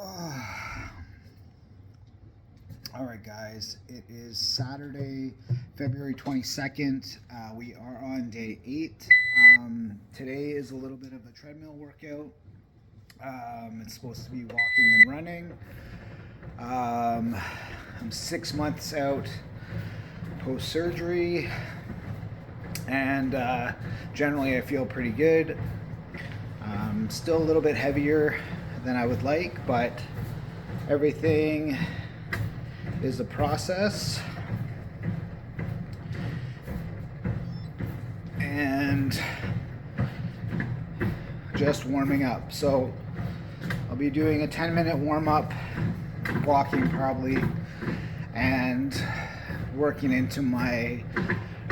All right, guys, it is Saturday, February 22nd. We are on day 8. Today is a little bit of a treadmill workout. It's supposed to be walking and running. I'm 6 months out post-surgery, and generally I feel pretty good. Still a little bit heavier than I would like, but everything is a process, and just warming up. So I'll be doing a 10-minute warm-up, walking probably, and working into my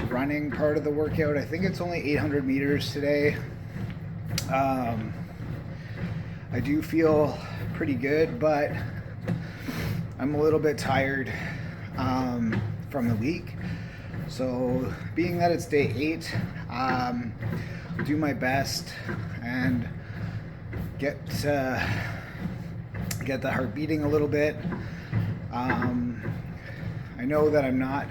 running part of the workout. I think it's only 800 meters today. I do feel pretty good, but I'm a little bit tired from the week. So being that it's day 8, do my best and get the heart beating a little bit. I know that I'm not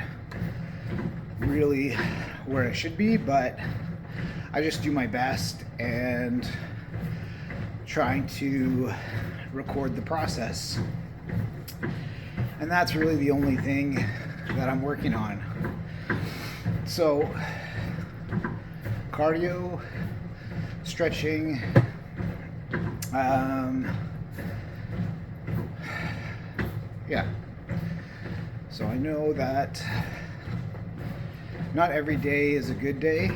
really where I should be, but I just do my best and trying to record the process. And that's really the only thing that I'm working on. So, cardio, stretching, yeah. So I know that not every day is a good day,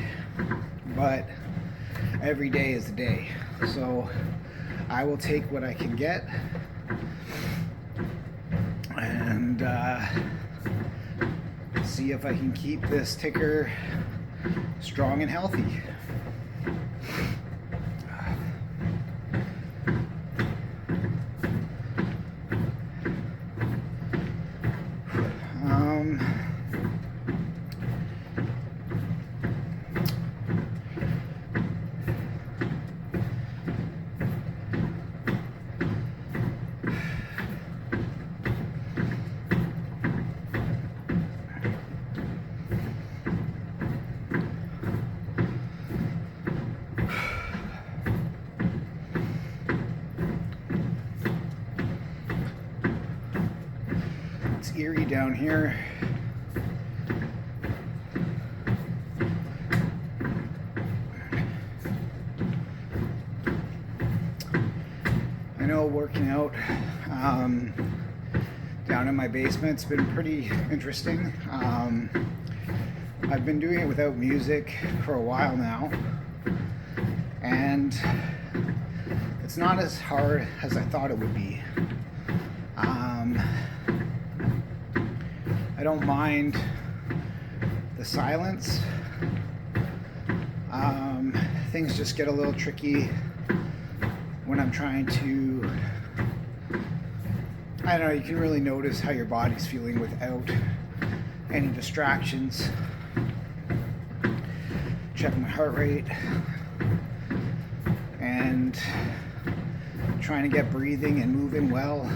but every day is a day. So I will take what I can get and see if I can keep this ticker strong and healthy. It's eerie down here. I know working out down in my basement's been pretty interesting. I've been doing it without music for a while now, and it's not as hard as I thought it would be. I don't mind the silence. Things just get a little tricky when I'm trying to, I don't know, you can really notice how your body's feeling without any distractions. Check my heart rate and trying to get breathing and moving well.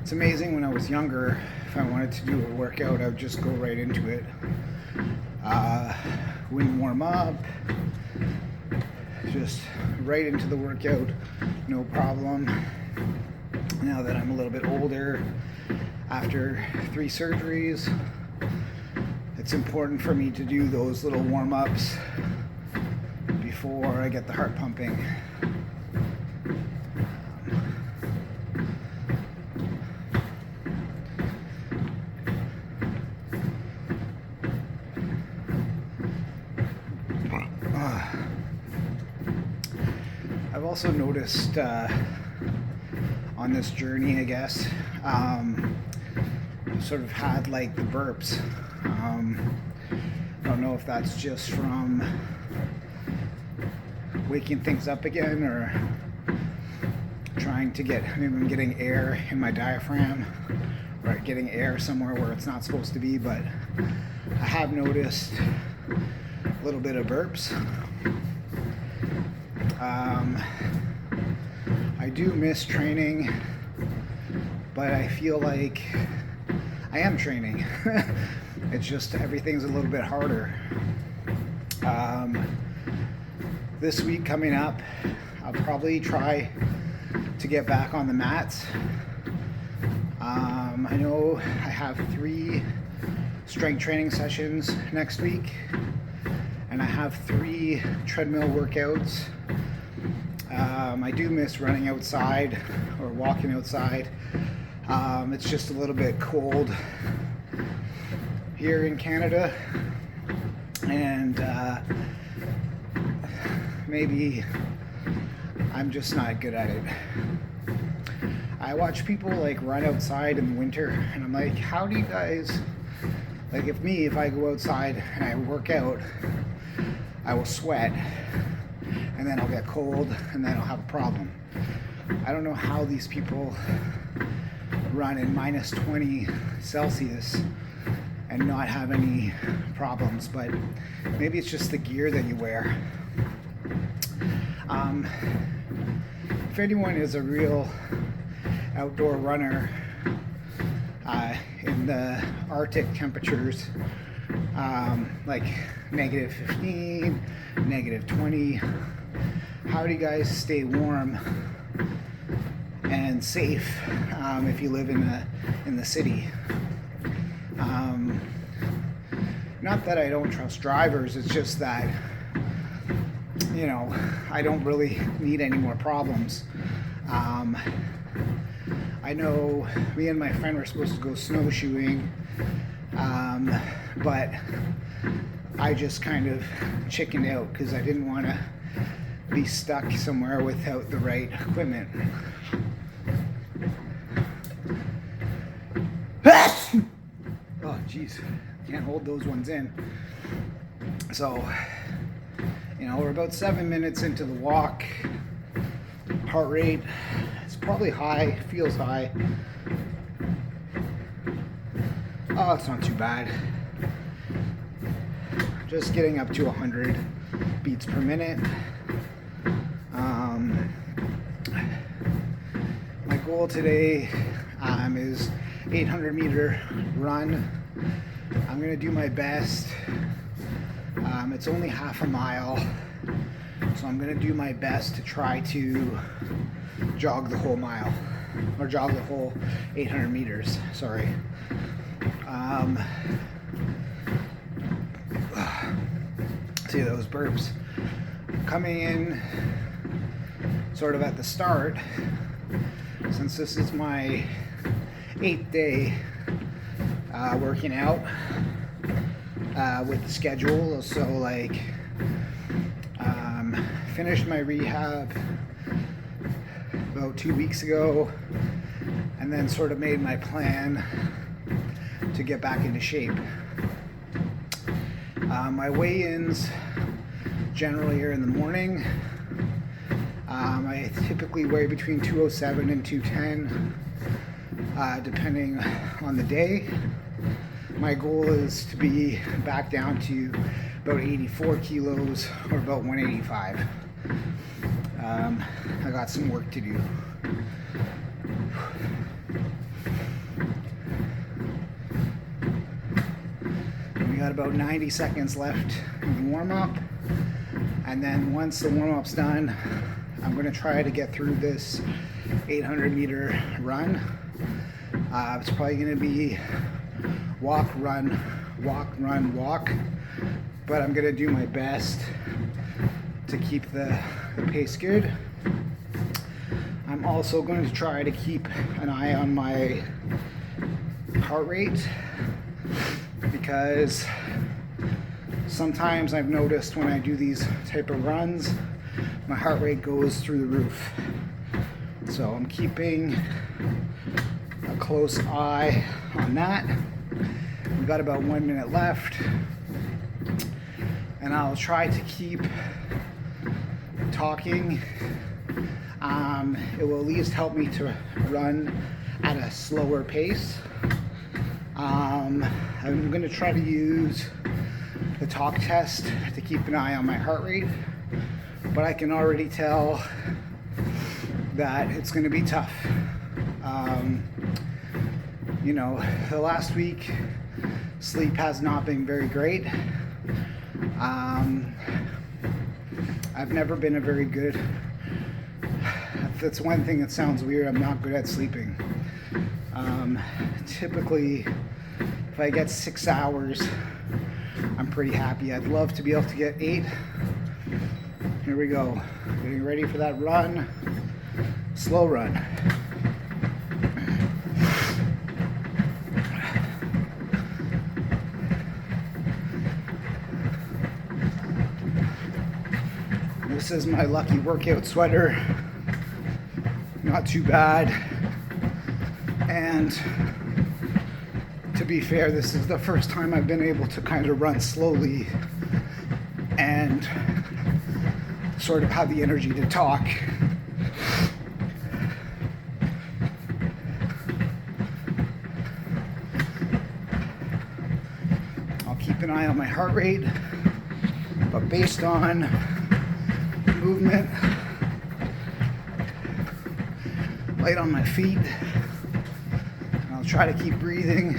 It's amazing, when I was younger, if I wanted to do a workout, I would just go right into it. Wouldn't warm up, just right into the workout, no problem. Now that I'm a little bit older, after 3 surgeries, it's important for me to do those little warm-ups before I get the heart pumping. I've also noticed on this journey, I guess, sort of had like the burps. I don't know if that's just from waking things up again, or trying to get, maybe I'm getting air in my diaphragm, or getting air somewhere where it's not supposed to be, but I have noticed a little bit of burps. I do miss training, but I feel like I am training. It's just everything's a little bit harder. This week coming up, I'll probably try to get back on the mats. I know I have 3 strength training sessions next week, and I have 3 treadmill workouts. I do miss running outside or walking outside. It's just a little bit cold here in Canada, and maybe I'm just not good at it. I watch people like run outside in the winter, and I'm like, how do you guys, like if I go outside and I work out, I will sweat, and then I'll get cold, and then I'll have a problem. I don't know how these people run in minus 20 Celsius and not have any problems, but maybe it's just the gear that you wear. If anyone is a real outdoor runner in the Arctic temperatures, like negative 15, negative 20, how do you guys stay warm and safe if you live in the city? Not that I don't trust drivers, it's just that, you know, I don't really need any more problems. I know me and my friend were supposed to go snowshoeing, but I just kind of chickened out because I didn't want to be stuck somewhere without the right equipment. Oh jeez, can't hold those ones in. So, you know, we're about 7 minutes into the walk. Heart rate is probably high, feels high. Oh, it's not too bad. Just getting up to 100 beats per minute. My goal today is 800 meter run. I'm gonna do my best. It's only half a mile, so I'm gonna do my best to try to jog the whole mile, or jog the whole 800 meters, sorry. See those burps coming in sort of at the start, since this is my 8th day working out with the schedule. So like finished my rehab about 2 weeks ago, and then sort of made my plan to get back into shape. My weigh-ins generally are in the morning. I typically weigh between 207 and 210, depending on the day. My goal is to be back down to about 84 kilos, or about 185. I got some work to do. We got about 90 seconds left in the warm-up, and then once the warm-up's done, I'm going to try to get through this 800 meter run. It's probably going to be walk, run, walk, run, walk, but I'm going to do my best to keep the pace good. I'm also going to try to keep an eye on my heart rate, because sometimes I've noticed when I do these type of runs, my heart rate goes through the roof. So I'm keeping a close eye on that. We've got about 1 minute left, and I'll try to keep talking. It will at least help me to run at a slower pace. I'm going to try to use the talk test to keep an eye on my heart rate, but I can already tell that it's going to be tough. You know, the last week sleep has not been very great. I've never been a very good, that's one thing that sounds weird, I'm not good at sleeping. Typically, if I get 6 hours, I'm pretty happy. I'd love to be able to get 8. Here we go. Getting ready for that run. Slow run. This is my lucky workout sweater. Not too bad. And to be fair, this is the first time I've been able to kind of run slowly and sort of have the energy to talk. I'll keep an eye on my heart rate, but based on movement, light on my feet, I'll try to keep breathing.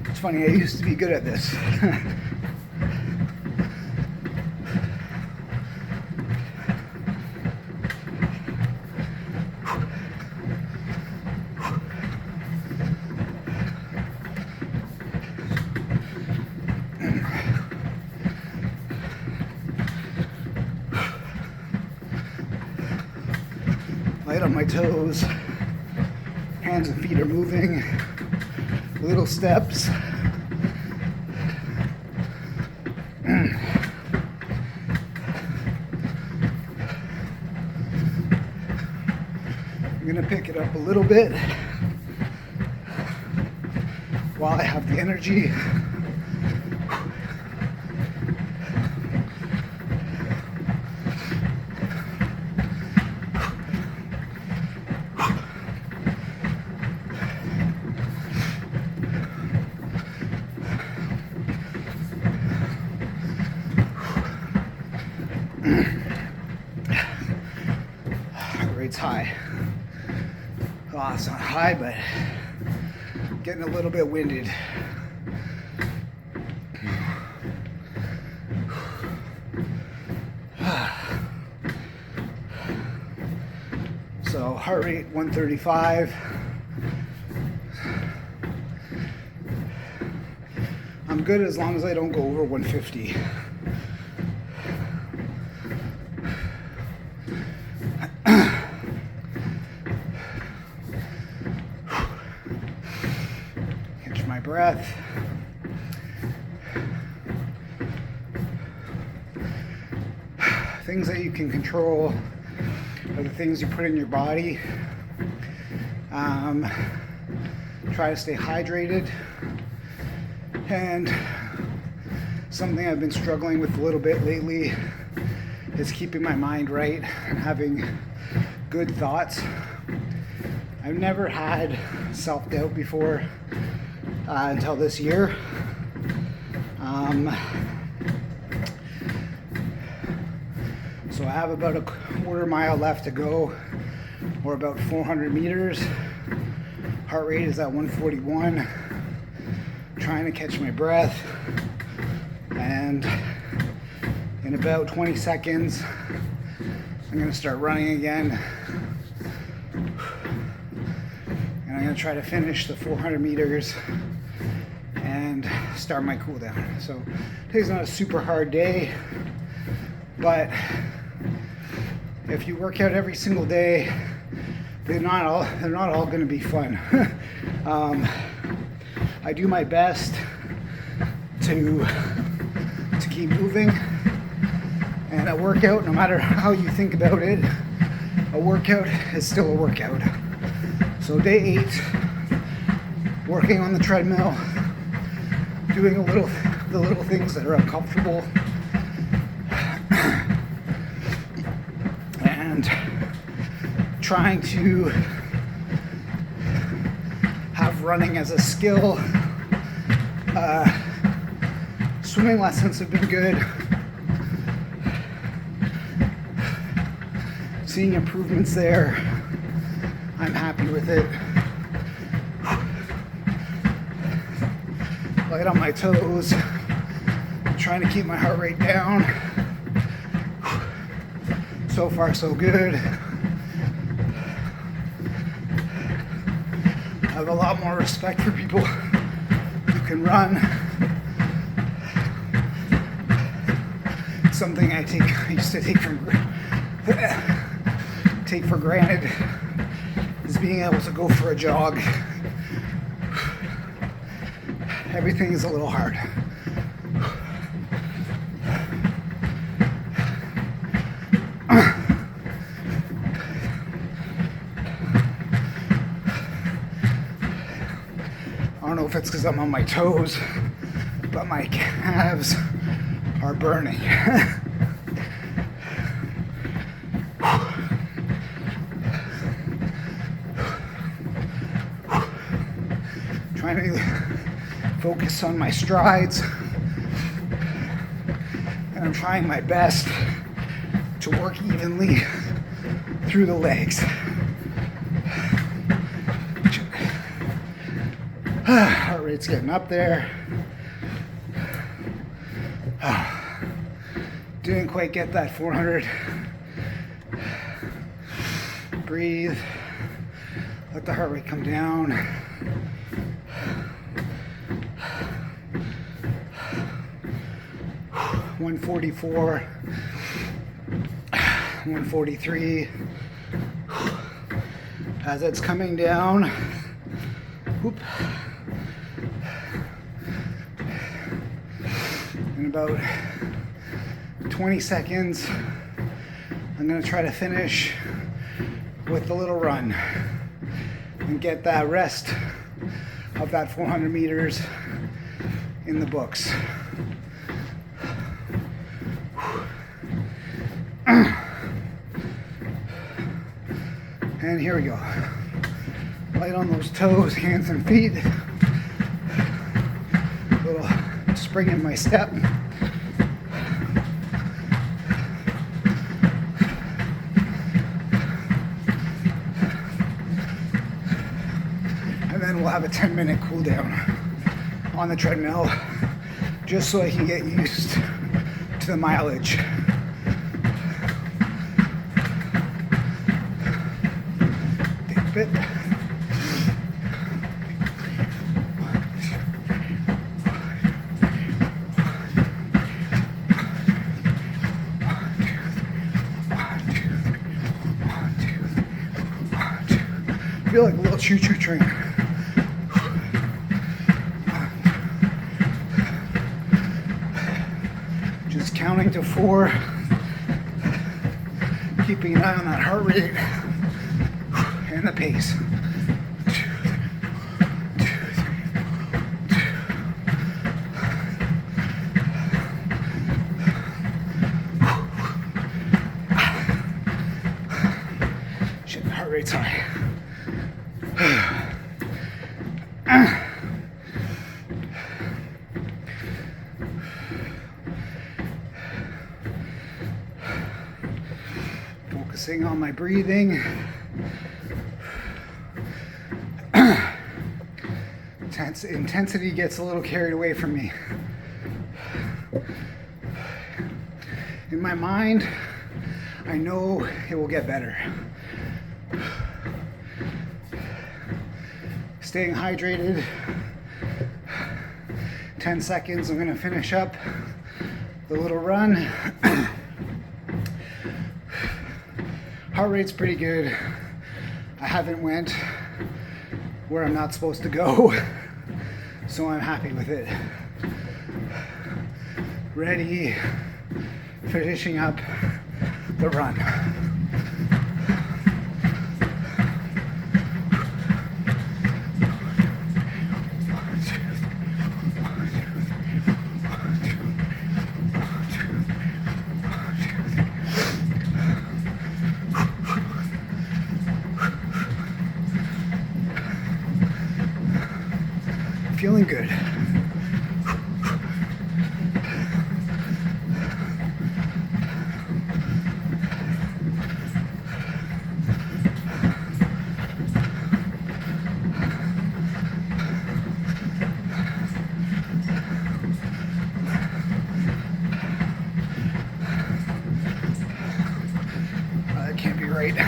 It's funny, I used to be good at this. Light on my toes, hands and feet are moving, little steps. I'm gonna pick it up a little bit while I have the energy. Rate's high. Oh, it's not high, but getting a little bit winded. So heart rate 135. I'm good as long as I don't go over 150. Catch my breath. Things that you can control are the things you put in your body. Try to stay hydrated. And something I've been struggling with a little bit lately is keeping my mind right and having good thoughts. I've never had self-doubt before until this year. So I have about a quarter mile left to go, or about 400 meters. Heart rate is at 141. Trying to catch my breath, and in about 20 seconds I'm going to start running again, and I'm going to try to finish the 400 meters and start my cool down. So today's not a super hard day, but if you work out every single day, they're not all going to be fun. I do my best to keep moving, and a workout, no matter how you think about it, a workout is still a workout. So day 8, working on the treadmill, doing the little things that are uncomfortable. trying to have running as a skill. Swimming lessons have been good. Seeing improvements there. I'm happy with it. Light on my toes. Trying to keep my heart rate down. So far, so good. I have a lot more respect for people who can run. Something I used to take for granted is being able to go for a jog. Everything is a little hard. I don't know if it's because I'm on my toes, but my calves are burning. Trying to focus on my strides, and I'm trying my best to work evenly through the legs. Heart rate's getting up there. Didn't quite get that 400. Breathe. Let the heart rate come down. $144, 143. As it's coming down, whoop. In about 20 seconds, I'm going to try to finish with the little run and get that rest of that 400 meters in the books. And here we go. Light on those toes, hands and feet. A little spring in my step. And then we'll have a 10-minute cool down on the treadmill, just so I can get used to the mileage. Bit. I feel like a little choo-choo train. Just counting to 4, keeping an eye on that heart rate and the pace. 2, 3, 2. Shit, the heart rate's high. Focusing on my breathing. Intensity gets a little carried away from me. In my mind, I know it will get better. Staying hydrated. 10 seconds, I'm gonna finish up the little run. Heart rate's pretty good. I haven't went where I'm not supposed to go, so I'm happy with it. Ready, finishing up the run. feeling good. That can't be right. I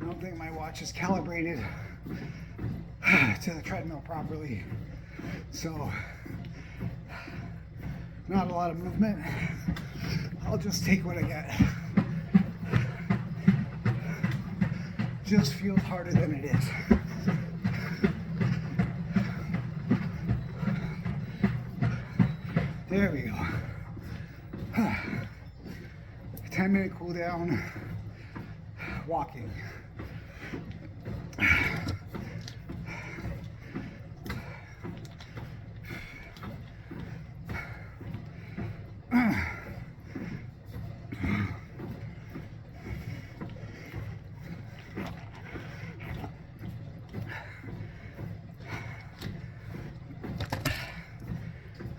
don't think my watch is calibrated to the treadmill properly, so not a lot of movement. I'll just take what I get. Just feels harder than it is. There we go. 10-minute cool down, walking.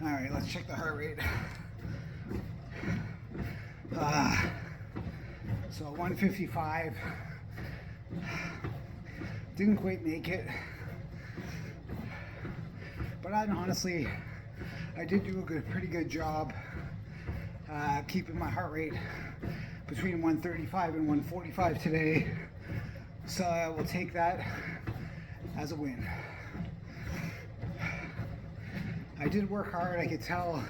All right, let's check the heart rate. So 155. Didn't quite make it, but I did do a pretty good job keeping my heart rate between 135 and 145 today. So I will take that as a win. I did work hard, I could tell,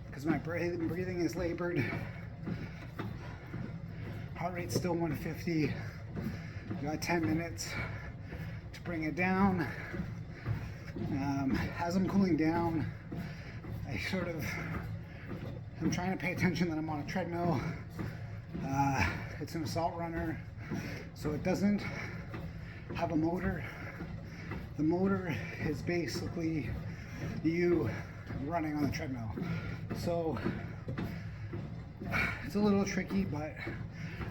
because my breathing is labored. Heart rate's still 150. Got 10 minutes to bring it down. As I'm cooling down, I'm trying to pay attention that I'm on a treadmill. It's an assault runner, so it doesn't have a motor. The motor is basically you running on the treadmill. So it's a little tricky, but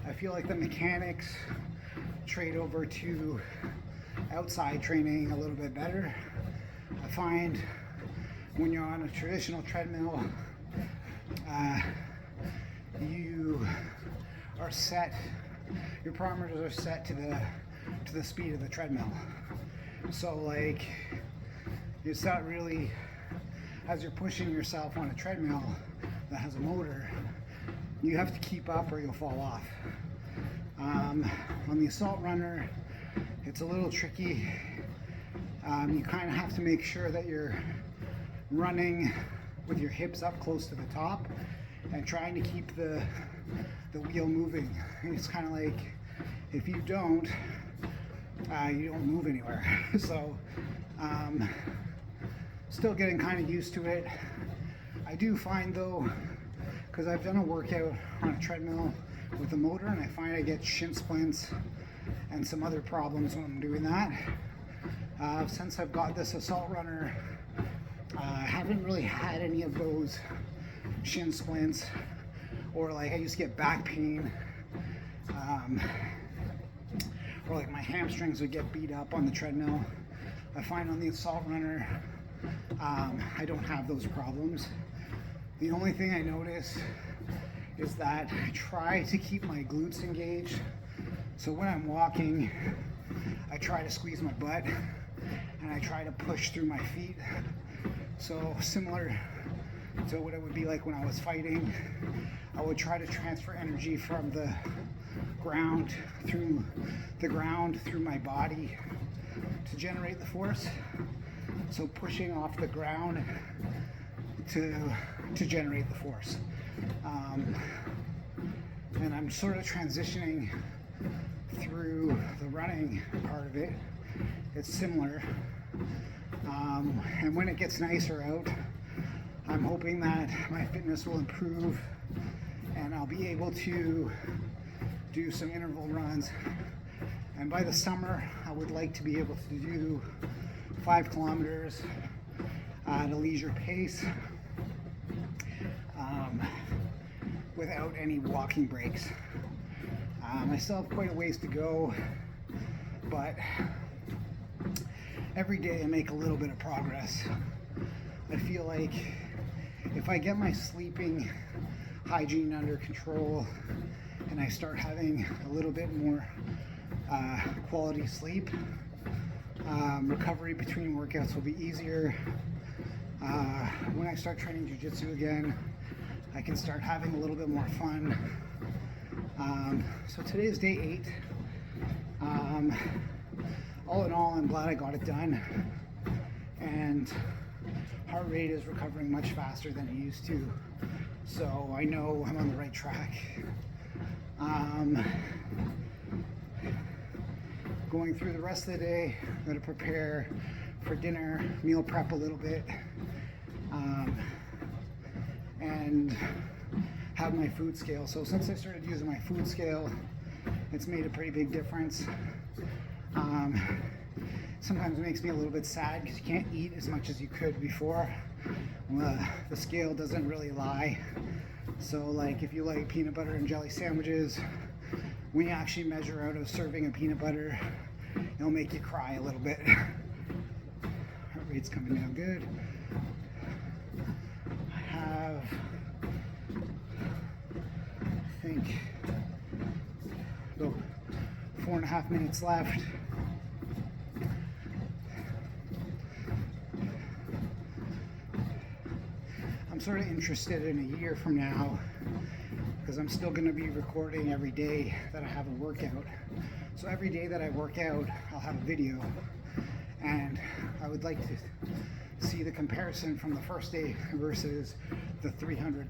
I feel like the mechanics trade over to outside training a little bit better. I find when you're on a traditional treadmill, you are set, your parameters are set to the speed of the treadmill. So like, it's not really, as you're pushing yourself on a treadmill that has a motor, you have to keep up or you'll fall off. On the assault runner, it's a little tricky. You kind of have to make sure that you're running with your hips up close to the top and trying to keep the wheel moving. And it's kind of like, if you don't move anywhere. So still getting kind of used to it. I do find though, because I've done a workout on a treadmill with a motor, and I find I get shin splints and some other problems when I'm doing that. Since I've got this assault runner, I haven't really had any of those shin splints, or like I used to get back pain, or like my hamstrings would get beat up on the treadmill. I find on the assault runner, I don't have those problems. The only thing I notice is that I try to keep my glutes engaged. So when I'm walking, I try to squeeze my butt and I try to push through my feet. So similar to what it would be like when I was fighting, I would try to transfer energy from the ground through my body to generate the force. So pushing off the ground to generate the force. And I'm sort of transitioning through the running part of it. It's similar. And when it gets nicer out, I'm hoping that my fitness will improve and I'll be able to do some interval runs. And by the summer, I would like to be able to do 5 kilometers at a leisure pace, without any walking breaks. I still have quite a ways to go, but every day I make a little bit of progress. I feel like if I get my sleeping hygiene under control and I start having a little bit more quality sleep, recovery between workouts will be easier. When I start training jiu-jitsu again, I can start having a little bit more fun. So today is day 8. All in all, I'm glad I got it done, and heart rate is recovering much faster than it used to, so I know I'm on the right track. Going through the rest of the day, I'm going to prepare for dinner, meal prep a little bit, and have my food scale. So since I started using my food scale, it's made a pretty big difference. Sometimes it makes me a little bit sad because you can't eat as much as you could before. The scale doesn't really lie. So like if you like peanut butter and jelly sandwiches, when you actually measure out a serving of peanut butter, it'll make you cry a little bit. Heart rate's coming down good. I have, I think, about 4.5 minutes left. I'm sort of interested in a year from now, because I'm still going to be recording every day that I have a workout. So every day that I work out, I'll have a video, and I would like to see the comparison from the first day versus the 300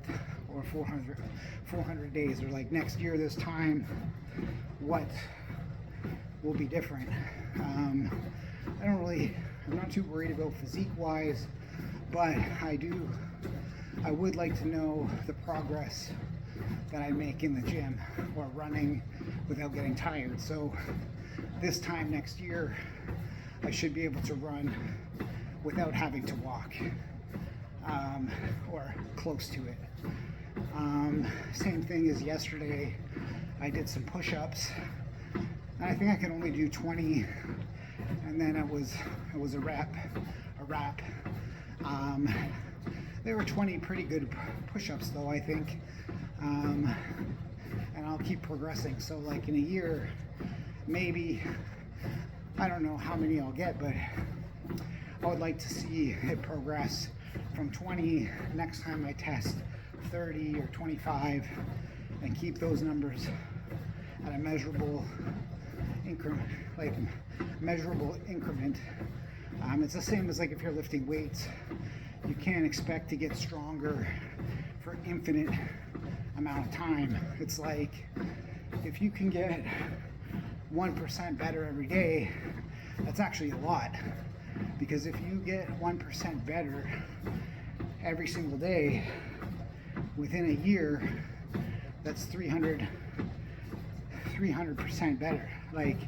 or 400 days, or like next year this time, what will be different. I'm not too worried about physique wise, but I would like to know the progress that I make in the gym or running without getting tired. So this time next year, I should be able to run without having to walk, or close to it. Same thing as yesterday, I did some push-ups, and I think I could only do 20, and then it was a wrap. There were 20 pretty good push-ups though, I think, and I'll keep progressing. So like in a year, maybe, I don't know how many I'll get, but I would like to see it progress from 20 next time I test 30 or 25, and keep those numbers at a measurable increment, it's the same as like if you're lifting weights. You can't expect to get stronger for infinite amount of time. It's like if you can get 1% better every day, that's actually a lot, because if you get 1% better every single day within a year, that's 300% better. Like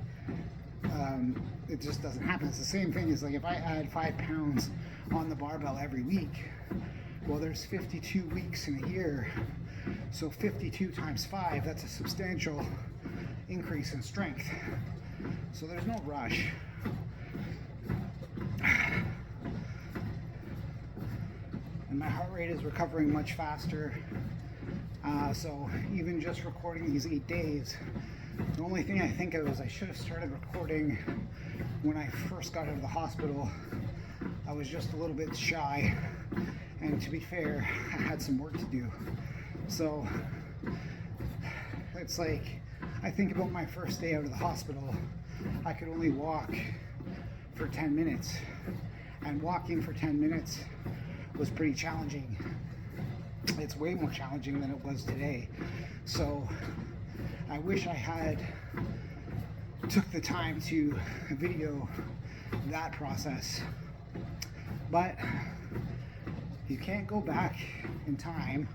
it just doesn't happen. It's the same thing as like if I add 5 pounds on the barbell every week, well, there's 52 weeks in a year, so 52 times 5, that's a substantial increase in strength. So there's no rush. And my heart rate is recovering much faster. So even just recording these 8 days, the only thing I think of is I should have started recording when I first got out of the hospital. I was just a little bit shy, and to be fair, I had some work to do. So it's like, I think about my first day out of the hospital, I could only walk for 10 minutes, and walking for 10 minutes was pretty challenging. It's way more challenging than it was today. So I wish I had took the time to video that process, but you can't go back in time,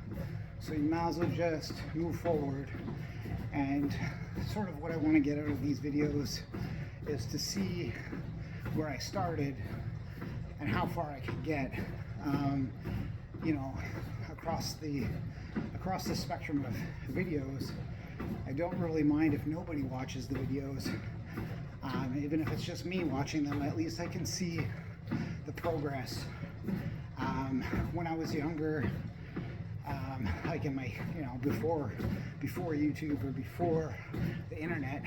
so you might as well just move forward. And sort of what I want to get out of these videos is to see where I started and how far I can get, you know, across the spectrum of videos. I don't really mind if nobody watches the videos. Even if it's just me watching them, at least I can see the progress. When I was younger, like in my, you know, before YouTube or before the internet,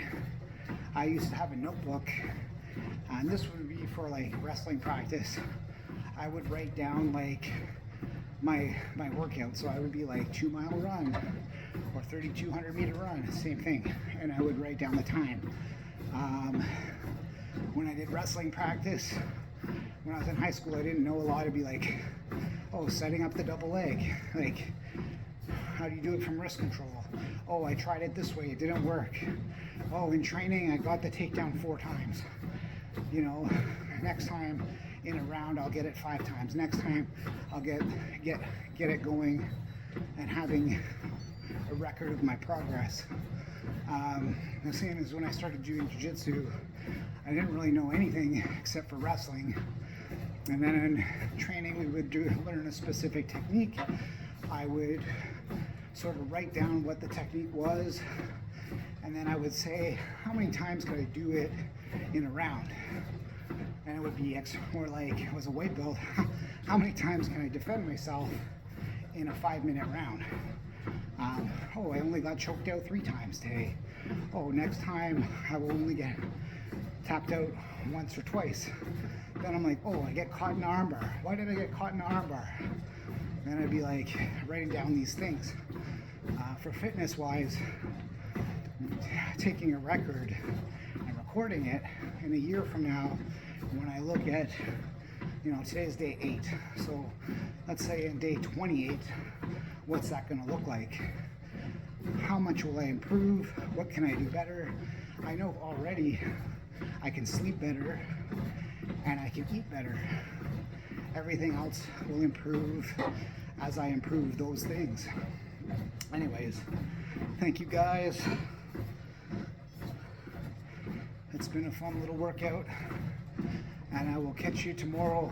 I used to have a notebook, and this would be for like wrestling practice. I would write down like my workout, so I would be like 2-mile run or 3,200 meter run, same thing, and I would write down the time. When I did wrestling practice, when I was in high school, I didn't know a lot. It'd be like, oh, setting up the double leg, like how do you do it from wrist control? Oh, I tried it this way, it didn't work. Oh, in training, I got the takedown 4 times. You know, next time in a round, I'll get it 5 times. Next time, I'll get it going and having a record of my progress. The same as when I started doing jiu-jitsu, I didn't really know anything except for wrestling. And then in training, we would learn a specific technique. I would sort of write down what the technique was, and then I would say, how many times could I do it in a round? And it would be more like, it was a weight belt, how many times can I defend myself in a 5-minute round? Oh, I only got choked out 3 times today. Oh, next time I will only get tapped out once or twice. Then I'm like, oh, I get caught in the armbar. Why did I get caught in the armbar? Then I'd be like writing down these things. For fitness wise, taking a record and recording it in a year from now, when I look at, you know, today's day 8. So let's say in day 28, what's that going to look like? How much will I improve? What can I do better? I know already I can sleep better and I can eat better. Everything else will improve as I improve those things. Anyways, thank you guys. It's been a fun little workout, and I will catch you tomorrow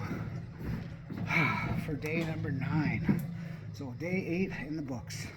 for day number 9. So day 8 in the books.